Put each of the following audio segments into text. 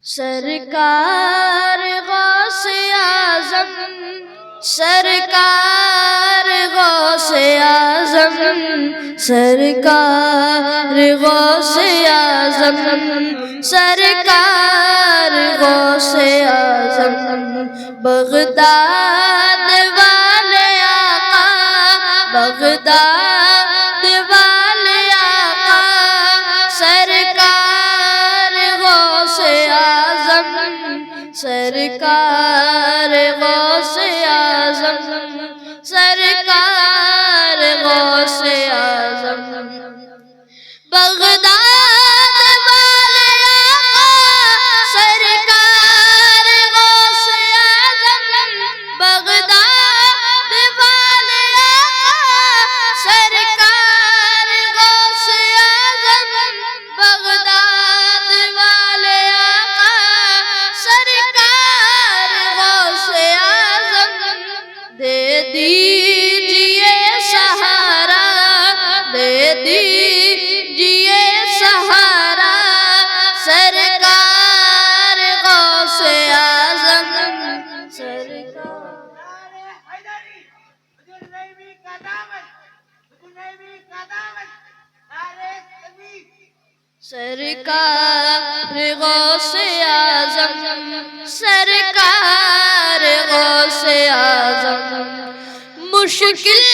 سرکار غوث اعظم، سرکار غوث اعظم، سرکار غوث اعظم، سرکار غوث اعظم، بغداد والے آقا، بغداد والے آقا، سرکار غوث اعظم، سرکار غوث اعظم، سرکار غوث اعظم، بغداد والے آقا، سرکار غوث اعظم، بغداد والے آقا، سرکار غوث اعظم، بغداد والے آقا، سرکار غوث اعظم، دے دیجئے سہارا، دے دیجئے سہارا، سرکار غوث اعظم، سرکار سرکار غوث اعظم، سرکار غوث اعظم، مشکل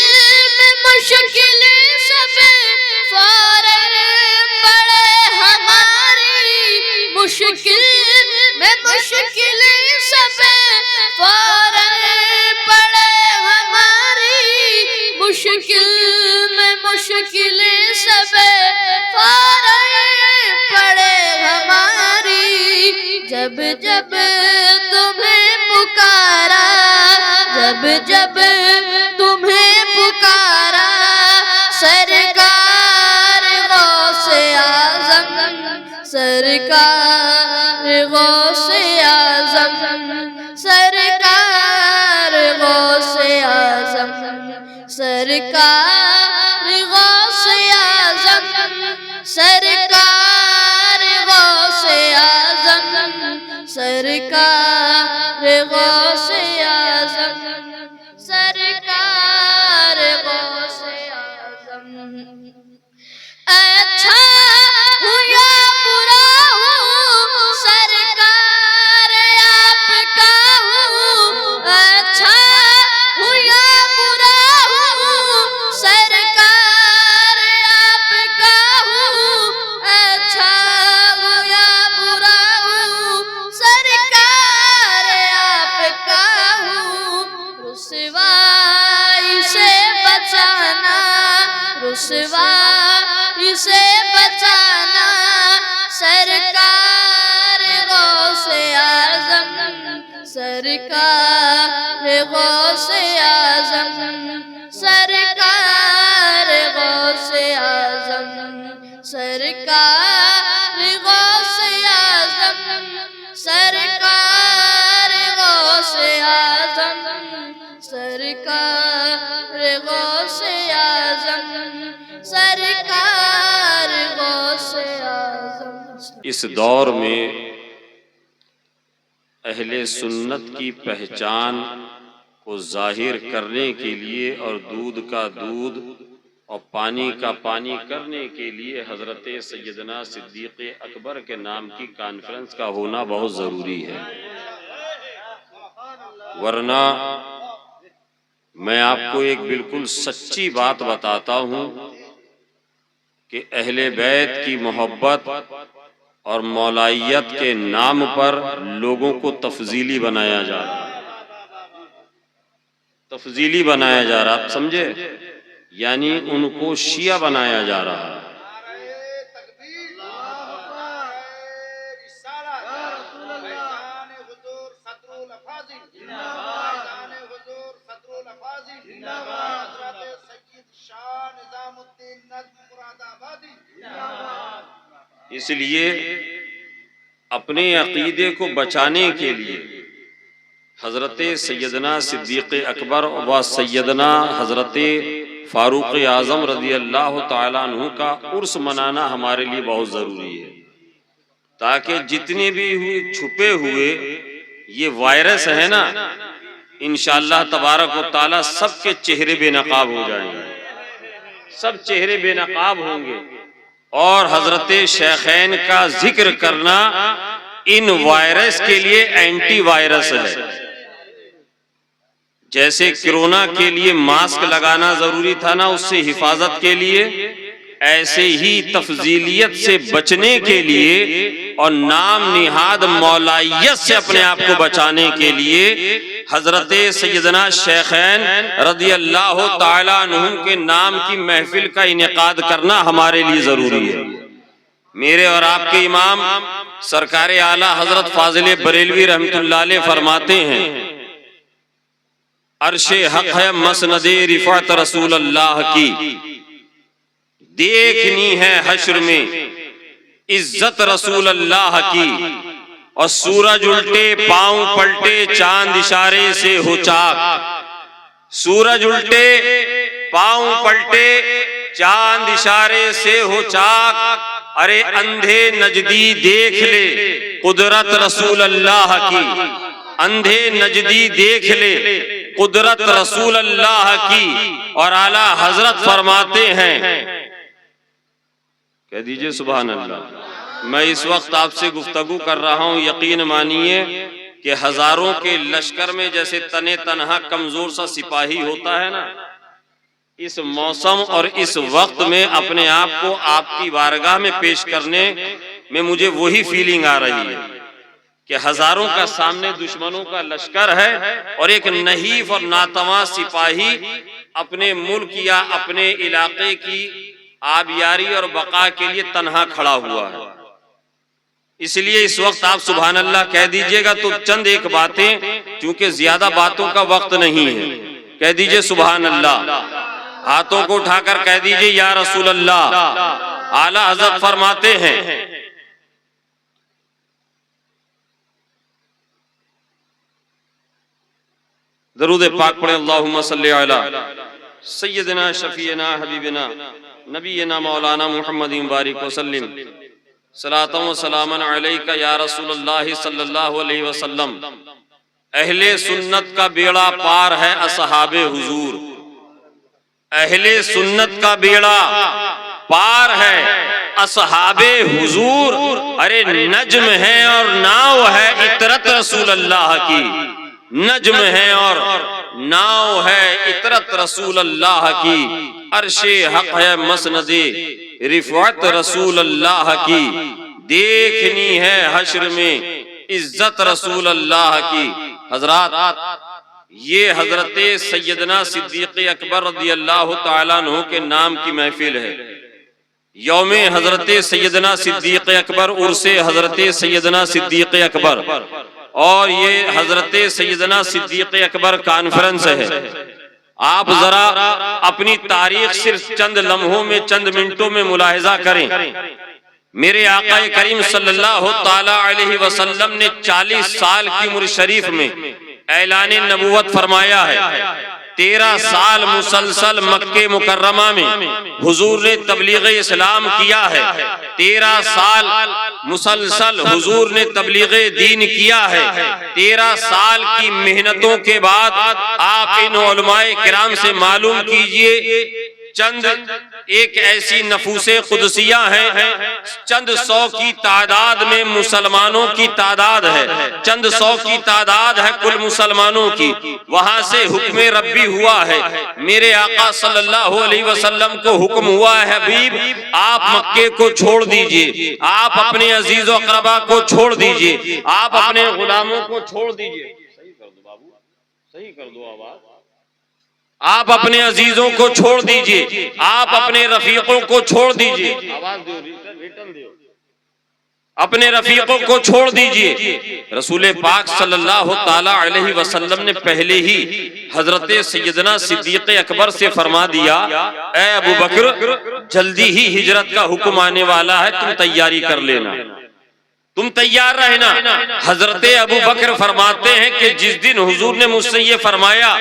میں مشکل سب فارغ پڑے ہماری، مشکل میں مشکل سب فارغ پڑے ہماری، مشکل میں مشکل سب فارغ پڑے ہماری، جب جب تمہیں پکارا، جب جب تمہیں پکارا، سرکار غوث اعظم، سرکار غوث اعظم، سرکار غوث اعظم، سرکار غوث اعظم، سرکار غوث اعظم، سرکار غوث اعظم، سرکار غوث اعظم، اچھا ہوں یا برا ہوں، سرکار آپ کا ہوں، اچھا ہوں یا برا ہوں، سرکار آپ کا ہوں، اچھا ہوں یا برا ہوں، سرکار آپ کا ہوں، رسوائی سے بچانا، رسوائی سے بچانا، سرکار غوث اعظم، سرکار غوث اعظم، سرکار غوث اعظم، سرکار غوث اعظم، سرکار غوث اعظم، سرکار غوث اعظم، سرکار غوث اعظم۔ اس دور میں اہل سنت کی پہچان کو ظاہر کرنے کے لیے اور دودھ کا دودھ اور پانی کا پانی کرنے کے لیے حضرت سیدنا صدیق اکبر کے نام کی کانفرنس کا ہونا بہت ضروری ہے، ورنہ میں آپ کو ایک بالکل سچی بات بتاتا ہوں کہ اہل بیت کی محبت اور مولائیت کے نام پر لوگوں کو تفضیلی بنایا جا رہا ہے، تفضیلی بنایا جا رہا، آپ سمجھے؟ یعنی ان کو شیعہ بنایا جا رہا ہے۔ اس لیے اپنے عقیدے کو بچانے کے لیے حضرت سیدنا صدیق اکبر و سیدنا حضرت فاروق اعظم رضی اللہ تعالیٰ عنہ کا عرس منانا ہمارے لیے بہت ضروری ہے۔ تاکہ جتنے بھی چھپے ہوئے یہ وائرس ہے نا، انشاءاللہ تبارک و تعالی سب کے چہرے بے نقاب ہو جائیں گے، سب چہرے بے نقاب ہوں گے۔ اور حضرت شیخین کا ذکر کرنا ان وائرس کے لیے اینٹی وائرس ہے۔ جیسے کرونا کے لیے ماسک لگانا ضروری تھا نا اس سے حفاظت کے لیے، ایسے ہی تفضیلیت سے بچنے کے لیے اور نام نہاد مولائیت سے اپنے آپ کو بچانے کے لیے حضرت سیدنا شیخین رضی اللہ تعالیٰ عنہم کے نام کی محفل کا انعقاد کرنا ہمارے لیے ضروری ہے۔ میرے اور آپ کے امام سرکار اعلیٰ حضرت فاضل بریلوی رحمۃ اللہ علیہ فرماتے ہیں، عرش حق ہے مسند رفعت رسول اللہ کی، دیکھنی ہے حشر میں عزت رسول اللہ کی، اور سورج الٹے پاؤں پلٹے چاند اشارے سے ہو چاک، سورج الٹے پاؤں پلٹے چاند اشارے سے ہو چاک، ارے اندھے نجدی دیکھ لے قدرت رسول اللہ کی، اندھے نجدی دیکھ لے قدرت رسول اللہ کی۔ اور اعلیٰ حضرت فرماتے ہیں، کہہ دیجئے سبحان اللہ، میں اس وقت آپ سے گفتگو کر رہا ہوں، یقین مانیے کہ ہزاروں کے لشکر میں جیسے تنے تنہا کمزور سا سپاہی ہوتا ہے نا، اس موسم اور اس وقت میں اپنے آپ کو آپ کی بارگاہ میں پیش کرنے میں مجھے وہی فیلنگ آ رہی ہے کہ ہزاروں کا سامنے دشمنوں کا لشکر ہے اور ایک نحیف اور ناتواں سپاہی اپنے ملک یا اپنے علاقے کی آبیاری اور بقا کے لیے تنہا کھڑا ہوا ہے۔ اس لیے اس وقت آپ سبحان اللہ کہہ دیجئے گا تو چند ایک باتیں، چونکہ زیادہ باتوں کا وقت نہیں ہے، کہہ دیجئے سبحان اللہ، ہاتھوں کو اٹھا کر کہہ دیجئے یا رسول اللہ۔ اعلیٰ حضرت فرماتے ہیں، درود پاک پڑھیں، اللہم صلی علی سیدنا شفیعنا حبیبنا نبینا مولانا محمد مبارک وسلم، صلاۃ و سلاما علیکہ یا رسول اللہ صلی اللہ علیہ وسلم۔ اہل سنت کا بیڑا پار ہے اصحاب حضور، اہل سنت کا بیڑا پار ہے اصحاب حضور، ارے نجم ہے اور ناؤ ہے عطرت رسول اللہ کی، نجم ہے اور ناؤ ہے عطرت رسول اللہ کی، عرش حق ہے مسند رفعت رسول اللہ کی، دیکھنی ہے حشر میں عزت رسول اللہ کی۔ حضرات، یہ حضرت سیدنا صدیق اکبر رضی اللہ تعالیٰ عنہ کے نام کی محفل ہے۔ یوم حضرت سیدنا صدیق اکبر، عرس حضرت سیدنا صدیق اکبر، اور یہ حضرت سیدنا صدیق اکبر کانفرنس ہے۔ آپ ذرا اپنی تاریخ صرف چند لمحوں میں، چند منٹوں میں ملاحظہ کریں۔ میرے آقا کریم صلی اللہ تعالی علیہ وسلم نے 40 سال کی عمر شریف میں اعلان نبوت فرمایا ہے۔ 13 سال مسلسل مکہ مکرمہ میں حضور نے تبلیغ اسلام کیا ہے، 13 سال مسلسل حضور نے تبلیغ دین کیا ہے۔ 13 سال کی محنتوں کے بعد آپ ان علماء کرام سے معلوم کیجئے، چند ایک ایسی نفوس قدسیہ ہیں، چند 100 کی تعداد میں مسلمانوں کی تعداد ہے، چند 100 کی تعداد ہے کل مسلمانوں کی، وہاں سے حکم ربی ہوا ہے۔ میرے آقا صلی اللہ علیہ وسلم کو حکم ہوا ہے، حبیب آپ مکے کو چھوڑ دیجئے، آپ اپنے عزیز و اقربا کو چھوڑ دیجئے، آپ اپنے غلاموں کو چھوڑ دیجئے۔ صحیح کر دو بابو، صحیح کر دو آواز۔ آپ اپنے عزیزوں کو چھوڑ دیجئے، آپ اپنے رفیقوں کو چھوڑ دیجئے، اپنے رفیقوں کو چھوڑ دیجئے۔ رسول پاک صلی اللہ تعالی علیہ وسلم نے پہلے ہی حضرت سیدنا صدیق اکبر سے فرما دیا، اے ابو بکر جلدی ہی ہجرت کا حکم آنے والا ہے، تم تیاری کر لینا۔ تم تیار رہنا۔ حضرت ابو بکر فرماتے ہیں کہ جس دن حضور نے مجھ سے یہ فرمایا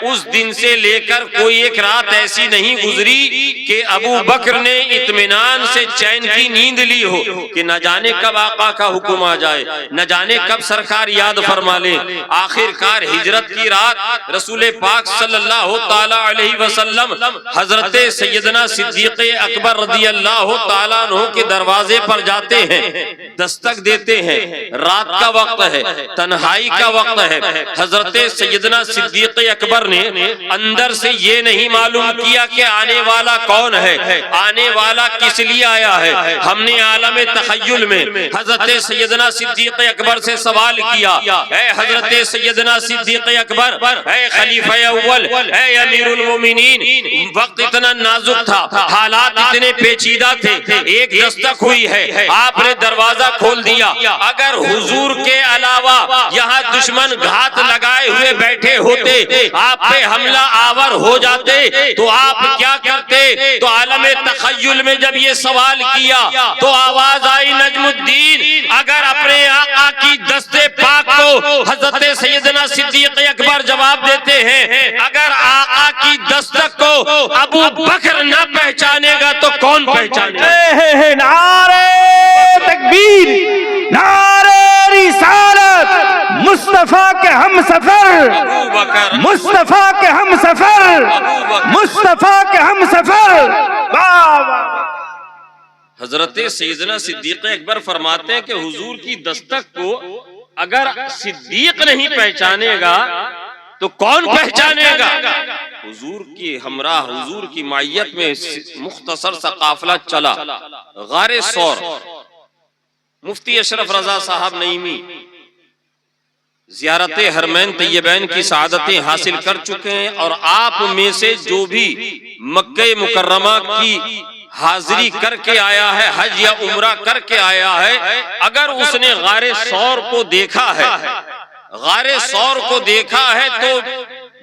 اس دن سے لے کر کوئی ایک رات ایسی نہیں گزری کہ ابو بکر نے اطمینان سے چین کی نیند لی ہو کہ نہ جانے کب آقا کا حکم آ جائے، نہ جانے کب سرکار یاد فرما لیں۔ آخر کار ہجرت کی رات رسول پاک صلی اللہ تعالی علیہ وسلم حضرت سیدنا صدیق اکبر رضی اللہ تعالیٰ عنہ کے دروازے پر جاتے ہیں، دستک دیتے ہیں۔ رات کا وقت ہے، تنہائی کا وقت ہے۔ حضرت سیدنا صدیق اکبر نے اندر سے یہ نہیں معلوم کیا کہ آنے والا کون ہے، آنے والا کس لیے آیا ہے۔ ہم نے عالم تخیل میں حضرت سیدنا صدیق اکبر سے سوال کیا، اے حضرت سیدنا صدیق اکبر، اے خلیفہ اول، اے امیر المومنین، وقت اتنا نازک تھا، حالات اتنے پیچیدہ تھے، ایک دستک ہوئی ہے، آپ نے دروازہ کھول دیا، اگر حضور کے علاوہ یہاں دشمن گھات لگائے ہوئے بیٹھے ہوتے، آپ پہ حملہ آور ہو جاتے تو آپ کیا کرتے؟ تو عالم تخیل میں جب یہ سوال کیا تو آواز آئی نجم الدین، اگر اپنے آقا کی دست پاک کو حضرت سیدنا صدیق اکبر جواب دیتے ہیں، اگر آقا کی دستک کو ابو بکر نہ پہچانے گا تو کون پہچانے گا؟ نعرہ تکبیر، نعرہ رسالت، مصطفیٰ کے ہم سفر، مصطفیٰ کے ہم سفر، مصطفیٰ کے ہم سفر۔ حضرت سیدنا صدیق اکبر فرماتے ہیں کہ حضور کی دستک کو اگر صدیق نہیں پہچانے گا تو کون پہچانے گا؟ حضور کی ہمراہ، حضور کی معیت میں مختصر سا قافلہ چلا، غار ثور۔ مفتی اشرف رضا صاحب نعیمی زیارت حرمین طیبین کی سعادتیں حاصل کر چکے ہیں، اور آپ میں سے جو بھی مکہ مکرمہ کی حاضری کر کے آیا ہے، حج یا عمرہ کر کے آیا ہے، اگر اس نے غار ثور کو دیکھا ہے، غار ثور کو دیکھا ہے، تو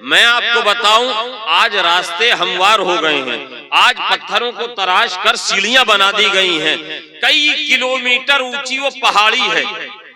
میں آپ کو بتاؤں آج راستے ہموار ہو گئے ہیں، آج پتھروں کو تراش کر سیڑھیاں بنا دی گئی ہیں، کئی کلومیٹر اونچی وہ پہاڑی ہے،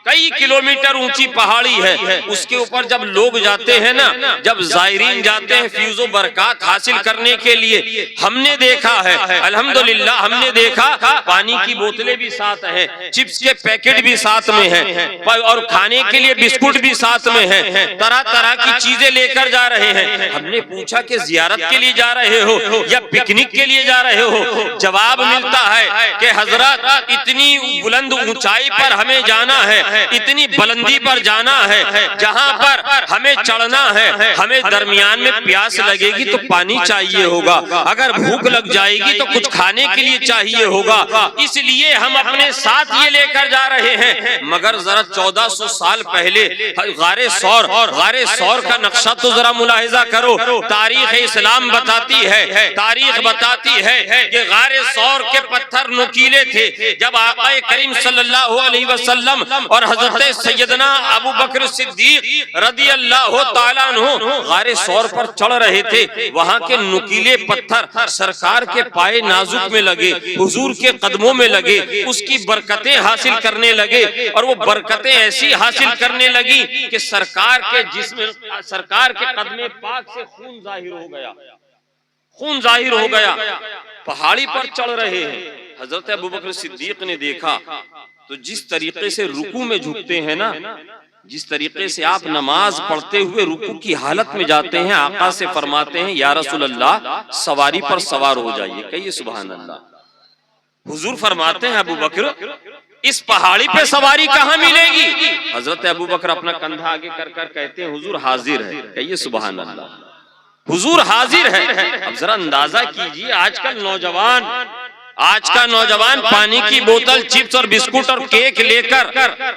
کئی کلومیٹر اونچی پہاڑی ہے، اس کے اوپر جب لوگ جاتے ہیں نا، جب زائرین جاتے ہیں فیض و برکات حاصل کرنے کے لیے، ہم نے دیکھا ہے الحمدللہ، ہم نے دیکھا پانی کی بوتلیں بھی ساتھ ہیں، چپس کے پیکٹ بھی ساتھ میں ہیں، اور کھانے کے لیے بسکٹ بھی ساتھ میں ہیں، طرح طرح کی چیزیں لے کر جا رہے ہیں۔ ہم نے پوچھا کہ زیارت کے لیے جا رہے ہو یا پکنک کے لیے جا رہے ہو؟ جواب ملتا ہے کہ حضرت اتنی بلند اونچائی پر ہمیں جانا ہے، اتنی بلندی پر جانا ہے جہاں پر ہمیں چڑھنا ہے، ہمیں درمیان میں پیاس لگے گی تو پانی چاہیے ہوگا، اگر بھوک لگ جائے گی تو کچھ کھانے کے لیے چاہیے ہوگا، اس لیے ہم اپنے ساتھ یہ لے کر جا رہے ہیں۔ مگر ذرا 1400 سال پہلے غار ثور کا نقشہ تو ذرا ملاحظہ کرو، تاریخ اسلام بتاتی ہے، تاریخ بتاتی ہے کہ غار ثور کے پتھر نکیلے تھے۔ جب آقا کریم صلی اللہ علیہ وسلم اور حضرت سیدنا ابو بکر صدیق رضی اللہ تعالیٰ عنہ غار ثور پر چڑھ رہے تھے، وہاں کے نکیلے پتھر سرکار کے پائے نازک میں لگے، حضور کے قدموں میں لگے، اس کی برکتیں حاصل کرنے لگے، اور وہ برکتیں ایسی حاصل کرنے لگی کہ سرکار کے جسم، سرکار کے قدم پاک سے خون ظاہر ہو گیا، خون ظاہر ہو گیا۔ پہاڑی پر چڑھ رہے ہیں، حضرت ابو بکر صدیق نے دیکھا تو جس طریقے سے رکوع میں جھکتے ہیں نا، جس طریقے سے آپ نماز پڑھتے ہوئے رکوع کی حالت میں جاتے ہیں، آقا سے فرماتے ہیں یا رسول اللہ سواری پر سوار ہو جائیے، کہیے سبحان اللہ۔ حضور فرماتے ہیں ابو بکر اس پہاڑی پہ سواری کہاں ملے گی؟ حضرت ابو بکر اپنا کندھا آگے کر کر کہتے ہیں حضور حاضر ہے، کہیے سبحان اللہ، حضور حاضر ہے۔ اب ذرا اندازہ کیجئے آج کا نوجوان پانی کی بوتل، چپس اور بسکٹ اور کیک لے کر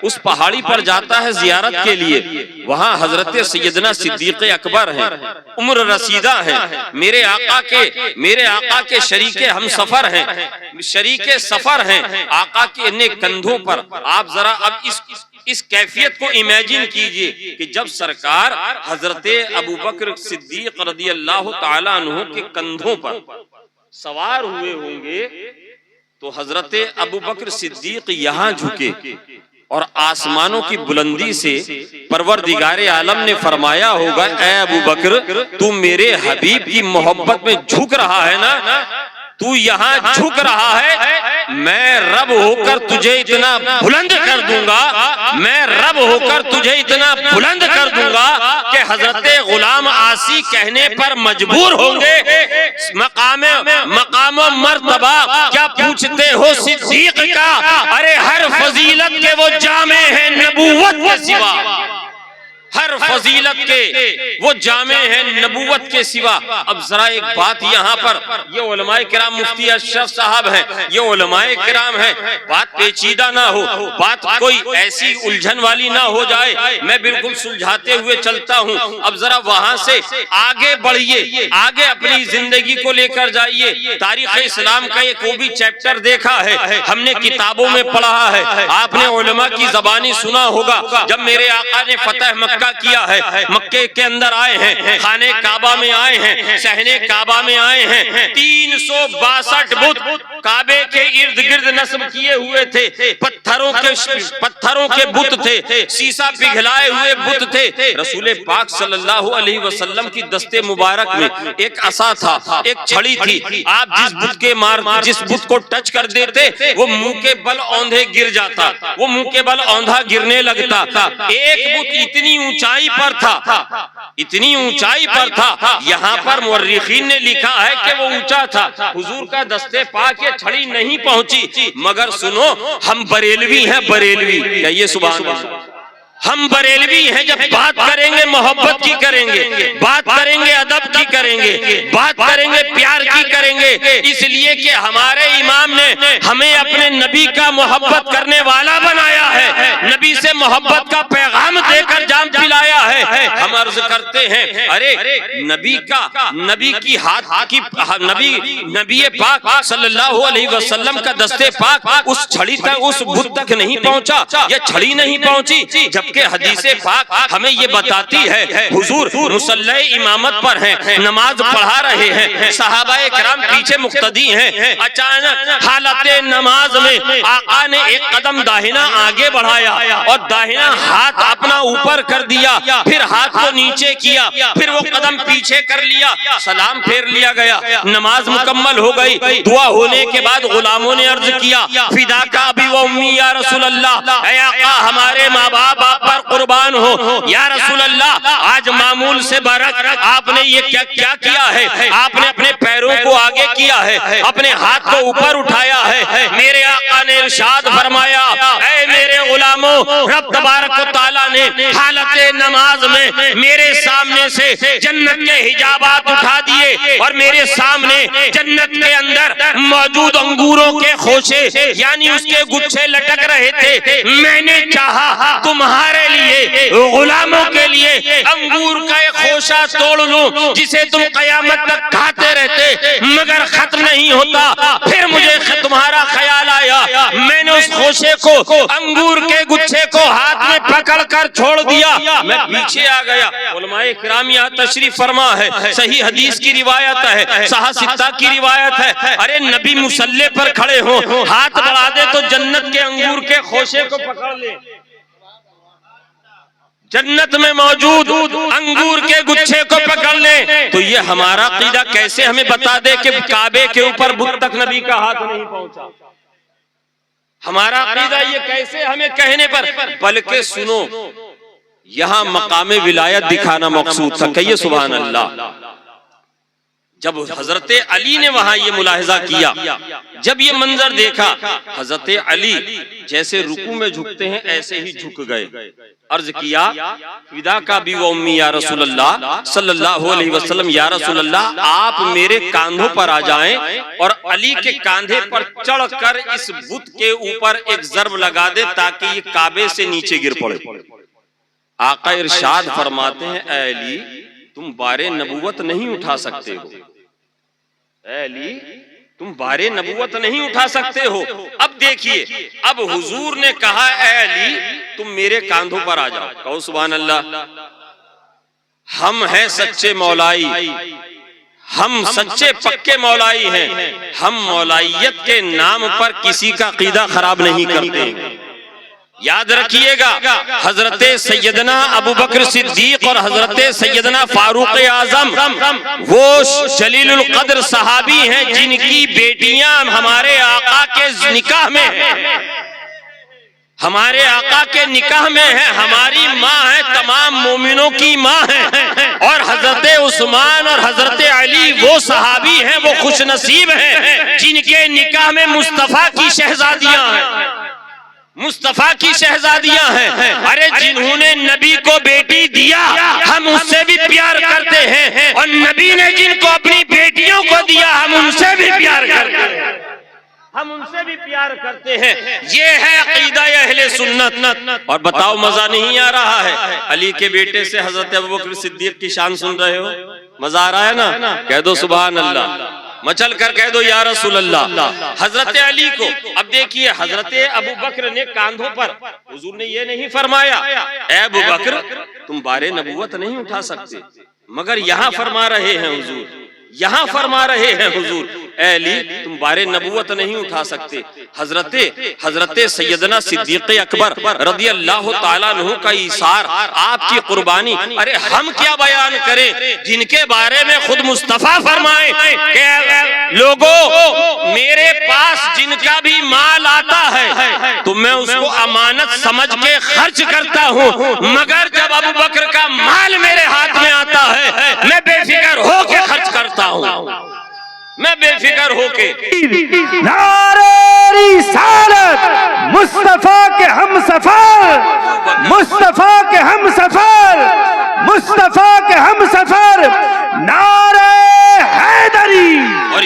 اس پہاڑی پر جاتا ہے زیارت کے لیے، وہاں حضرت سیدنا صدیق اکبر ہیں، عمر رسیدہ ہیں، میرے آقا کے شریک ہم سفر ہیں، شریک سفر ہیں، آقا کے انہیں کندھوں پر۔ آپ ذرا اب اس کیفیت کو امیجن کیجئے کہ جب سرکار حضرت ابو بکر صدیق رضی اللہ تعالیٰ عنہ کے کندھوں پر سوار ہوئے ہوں گے تو حضرت ابو بکر صدیق یہاں جھکے، اور آسمانوں کی بلندی سے پروردگار عالم نے فرمایا ہوگا اے ابو بکر تو میرے حبیب کی محبت میں جھک رہا ہے نا، تو یہاں جھک رہا ہے، میں رب ہو کر تجھے اتنا بلند کر دوں گا، میں رب ہو کر تجھے اتنا بلند کر دوں گا کہ حضرت غلام عاصی کہنے پر مجبور ہوں گے مقام و مرتبہ کیا پوچھتے ہو صدیق کا، ارے ہر فضیلت کے وہ جامع ہیں نبوت کے سوا، ہر فضیلت کے وہ جامع ہیں نبوت کے سوا۔ اب ذرا ایک بات یہاں پر، یہ علماء کرام مفتی اشرف صاحب ہیں، یہ علماء کرام ہیں، بات پیچیدہ نہ ہو، بات کوئی ایسی الجھن والی نہ ہو جائے، میں بالکل سلجھاتے ہوئے چلتا ہوں۔ اب ذرا وہاں سے آگے بڑھیے، آگے اپنی زندگی کو لے کر جائیے۔ تاریخ اسلام کا ایک وہ بھی چیپٹر دیکھا ہے، ہم نے کتابوں میں پڑھا ہے، آپ نے علماء کی زبانی سنا ہوگا، جب میرے آقا نے فتح مکہ کیا ہے، مکے کے اندر آئے ہیں، خانہ کعبہ میں آئے ہیں، صحن کعبہ میں آئے ہیں، 362 بت کعبے کے ارد گرد نصب کیے ہوئے تھے، پتھروں کے بت تھے، سیسا پگھلائے ہوئے بت تھے۔ رسول پاک صلی اللہ علیہ وسلم کی دستے مبارک میں ایک عصا تھا، ایک چھڑی تھی، آپ جس بت کو ٹچ کر دیتے وہ منہ کے بل اوندھے گر جاتا، وہ منہ کے بل اوندھا گرنے لگتا۔ ایک بت اتنی اونچائی پر تھا، اتنی اونچائی پر تھا، یہاں پر مورخین نے لکھا ہے کہ وہ اونچا تھا، حضور کا دستے پاک یہ چھڑی نہیں پہنچی۔ مگر سنو، ہم بریلوی ہیں، بریلوی، کہیے سبحان اللہ، ہم بریلوی ہیں، جب بات کریں گے محبت کی کریں گے، بات کریں گے ادب کی کریں گے، بات کریں گے پیار کی کریں گے، اس لیے کہ ہمارے امام نے ہمیں اپنے نبی کا محبت کرنے والا بنایا ہے، نبی سے محبت کا پیغام دے کر جام پلایا ہے۔ ہم عرض کرتے ہیں ارے نبی کی ہاتھ کی نبی پاک صلی اللہ علیہ وسلم کا دستے پاک اس چھڑی تک، اس بت تک نہیں پہنچا، یہ چھڑی نہیں پہنچی، جبکہ حدیث پاک ہمیں یہ بتاتی ہے حضور مصلی امامت پر ہیں، نماز پڑھا رہے ہیں، صحابہ کرام پیچھے مقتدی ہیں، اچانک حالت نماز میں آقا نے ایک قدم داہنا آگے بڑھایا اور داہنا ہاتھ اپنا اوپر کر دیا، پھر ہاتھ کو نیچے کیا، پھر وہ قدم پیچھے کر لیا، سلام پھیر لیا گیا، نماز مکمل ہو گئی۔ دعا ہونے کے بعد غلاموں نے عرض کیا فدا کا ابی و امی یا رسول اللہ، اے آقا ہمارے ماں باپ آپ پر قربان ہو، یا رسول اللہ آج معمول سے برعکس آپ نے یہ کیا کیا ہے، آپ نے اپنے پیروں کو آگے کیا ہے، اپنے ہاتھ کو اوپر اٹھایا ہے۔ میرے آقا نے ارشاد فرمایا اے میرے غلاموں، رب تبارک و تعالیٰ نے حالت نماز میں میرے سامنے سے جنت کے حجابات اٹھا دیے اور میرے سامنے جنت کے اندر موجود انگوروں کے خوشے یعنی اس کے گچھے لٹک رہے تھے۔ میں نے چاہا تمہارے لیے غلاموں کے لیے انگور کا ایک خوشہ توڑ لوں جسے تم قیامت تک کھاتے رہتے، مگر ختم نہیں ہوتا۔ پھر مجھے تمہارا خیال آیا، میں نے اس خوشے کو، انگور کے گچھے کو ہاتھ میں پکڑ کر چھوڑ دیا، میں پیچھے آ گیا۔ علماء کرام یہاں تشریف فرما ہے، صحیح حدیث کی روایت ہے، صحیح ستہ کی روایت ہے، ارے نبی مصلی پر کھڑے ہو، ہاتھ بڑھا دے تو جنت کے انگور کے خوشے کو پکڑ لے، جنت میں موجود انگور کے گچھے کو پکڑ لیں۔ تو یہ ہمارا عقیدہ کیسے ہمیں بتا دے کہ کعبے کے اوپر بت تک نبی کا ہاتھ نہیں پہنچا؟ ہمارا عقیدہ یہ کیسے ہمیں کہنے پر، بلکہ سنو یہاں مقام ولایت دکھانا مقصود تھا، کہیے سبحان اللہ۔ جب حضرت علی نے وہاں یہ ملاحظہ کیا، جب یہ منظر دیکھا، حضرت علی جیسے رکوع میں جھکتے ہیں ایسے ہی جھک گئے، عرض کیا فدا کا ابی و امی یا رسول اللہ صلی اللہ علیہ وسلم، یا رسول اللہ آپ میرے کاندھوں پر آ جائیں اور علی کے کاندھے پر چڑھ کر اس بت کے اوپر ایک ضرب لگا دے تاکہ یہ کعبے سے نیچے گر پڑے۔ آقا ارشاد فرماتے ہیں اے علی تم بار نبوت نہیں اٹھا سکتے ہو، اے علی تم بار نبوت نہیں اٹھا سکتے ہو۔ اب دیکھیے، اب حضور نے کہا اے علی تم میرے کاندھوں پر آ جاؤ، کہو سبحان اللہ۔ ہم ہیں سچے مولائی، ہم سچے پکے مولائی ہیں، ہم مولائیت کے نام پر کسی کا عقیدہ خراب نہیں کرتے، یاد رکھیے گا حضرت سیدنا ابو بکر صدیق اور حضرت سیدنا فاروق اعظم وہ جلیل القدر صحابی ہیں جن کی بیٹیاں ہمارے آقا کے نکاح میں ہیں، ہمارے آقا کے نکاح میں ہیں، ہماری ماں ہے، تمام مومنوں کی ماں ہے، اور حضرت عثمان اور حضرت علی وہ صحابی ہیں، وہ خوش نصیب ہیں جن کے نکاح میں مصطفیٰ کی شہزادیاں ہیں، مصطفیٰ کی شہزادیاں ہیں۔ ارے جنہوں نے نبی کو بیٹی دیا ہم اس سے بھی پیار کرتے ہیں، اور نبی نے جن کو اپنی بیٹیوں کو دیا ہم ان سے بھی پیار کرتے ہیں، ہم ان سے بھی پیار کرتے ہیں۔ یہ ہے عقیدہ اہل سنت۔ اور بتاؤ مزہ نہیں آ رہا ہے؟ علی کے بیٹے سے حضرت ابوبکر صدیق کی شان سن رہے ہو، مزہ آ رہا ہے نا؟ کہہ دو سبحان اللہ، مچل کر کہہ دو یا رسول اللہ۔ حضرت علی کو اب دیکھیے، حضرت ابو بکر نے کاندھوں پر، حضور نے یہ نہیں فرمایا اے ابو بکر تم بار نبوت نہیں اٹھا سکتے، مگر یہاں فرما رہے ہیں حضور، یہاں فرما رہے ہیں حضور اے علی تم بار نبوت نہیں اٹھا سکتے۔ حضرت سیدنا صدیق اکبر رضی اللہ تعالیٰ عنہ کا ایثار، آپ کی قربانی، ارے ہم کیا بیان کریں جن کے بارے میں خود مصطفیٰ فرمائے کہ لوگوں میرے پاس جن کا بھی مال آتا ہے تو میں اس کو امانت سمجھ کے خرچ کرتا ہوں، مگر جب ابو بکر کا مال میرے ہاتھ میں آتا ہے میں بے فکر ہو کے خرچ کرتا ہوں، میں بے فکر ہو کے۔ نعرہ رسالت، مصطفیٰ کے ہم سفر، مصطفیٰ کے ہم سفر، مصطفیٰ کے ہم سفر، نعرہ حیدری۔ اور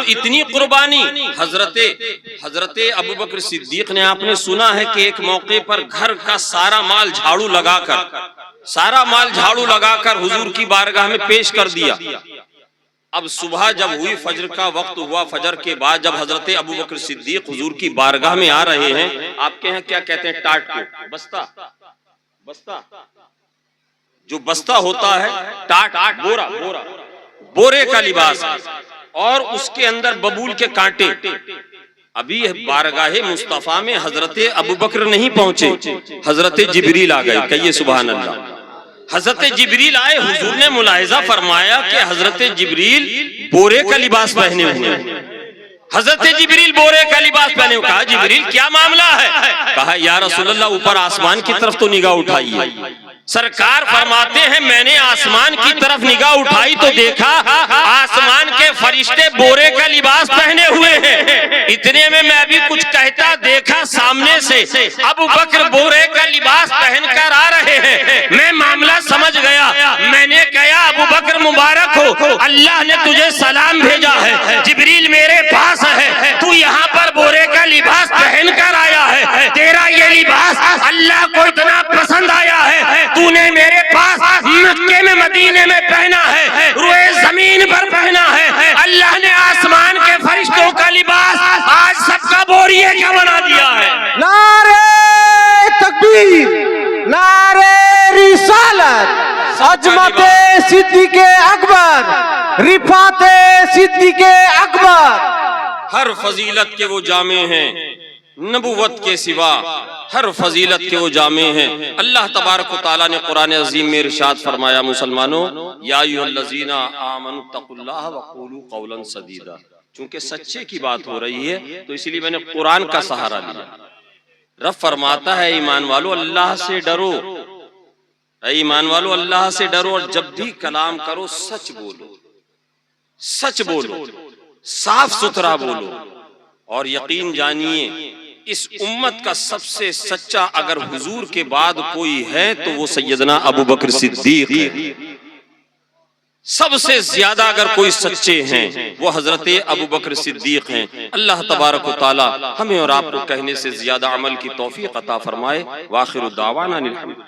اتنی قربانی حضرت ابوبکر صدیق نے، آپ نے سنا ہے کہ ایک موقع پر گھر کا سارا مال جھاڑو لگا کر حضور کی بارگاہ میں پیش کر دیا۔ اب صبح جب ہوئی، فجر کا وقت ہوا، فجر کے بعد جب حضرت ابوبکر صدیق حضور کی بارگاہ میں آ رہے ہیں، آپ کے ہاں کیا کہتے ہیں؟ ٹاٹ کو بستہ، جو بستہ ہوتا ہے، ٹاٹ، بورے کا لباس، اور اس کے اندر ببول کے کانٹے۔ ابھی بارگاہ مصطفیٰ میں حضرت ابوبکر نہیں پہنچے، حضرت جبریل آ گئے، کہیے سبحان اللہ۔ حضرت جبریل آئے، حضور نے ملاحظہ فرمایا کہ حضرت جبریل بورے کا لباس پہنے ہوئے ہیں، حضرت جبریل بورے کا لباس پہنے ہوئے۔ کہا جبریل کیا معاملہ ہے؟ کہا یا رسول اللہ اوپر آسمان کی طرف تو نگاہ اٹھائیے۔ سرکار فرماتے ہیں میں نے آسمان کی طرف نگاہ اٹھائی تو دیکھا آسمان کے فرشتے بورے کا لباس پہنے ہوئے ہیں۔ اتنے میں بھی کچھ کہتا دیکھا سامنے سے ابو بکر بورے کا لباس پہن کر آ رہے ہیں۔ میں معاملہ سمجھ گیا، میں نے کہا ابو بکر مبارک ہو، اللہ نے تجھے سلام بھیجا ہے، جبریل میرے پاس ہے، تو یہاں پر بورے کا لباس پہن کر آیا ہے، تیرا یہ لباس اللہ کو اتنا پسند آیا ہے، تو نے میرے پاس مکے میں مدینے میں پہنا ہے، روئے زمین پر پہنا ہے، اللہ نے آسمان کے فرشتوں کا لباس آج سب کا بوریے کا بنا دیا ہے۔ نعرہ تکبیر، نعرہ رسالت، عظمت صدیق اکبر، رفعت صدیق اکبر۔ ہر فضیلت کے وہ جامع ہیں، نبوت کے سوا ہر فضیلت کے وہ جامع ہیں۔ اللہ تبارک و تعالیٰ نے قرآن عظیم میں ارشاد فرمایا مسلمانوں یا ایھا الذین آمنوا اتقوا اللہ وقولوا قولا سدیدا۔ چونکہ سچے کی بات ہو رہی ہے تو اسی لیے میں نے قرآن کا سہارا لیا۔ رب فرماتا ہے ایمان والو اللہ سے ڈرو، اے ایمان والو اللہ سے ڈرو، اور جب بھی کلام کرو سچ بولو، سچ بولو، صاف ستھرا بولو، اور یقین جانیے اس امت کا سب سے سچا اگر حضور کے بعد کوئی ہے تو وہ سیدنا ابوبکر صدیق ہے۔ سب سے زیادہ اگر کوئی سچے ہیں وہ حضرت ابوبکر صدیق ہیں۔ اللہ تبارک و تعالی ہمیں اور آپ کو کہنے سے زیادہ عمل کی توفیق عطا فرمائے۔ وآخر دعوانا الحمد۔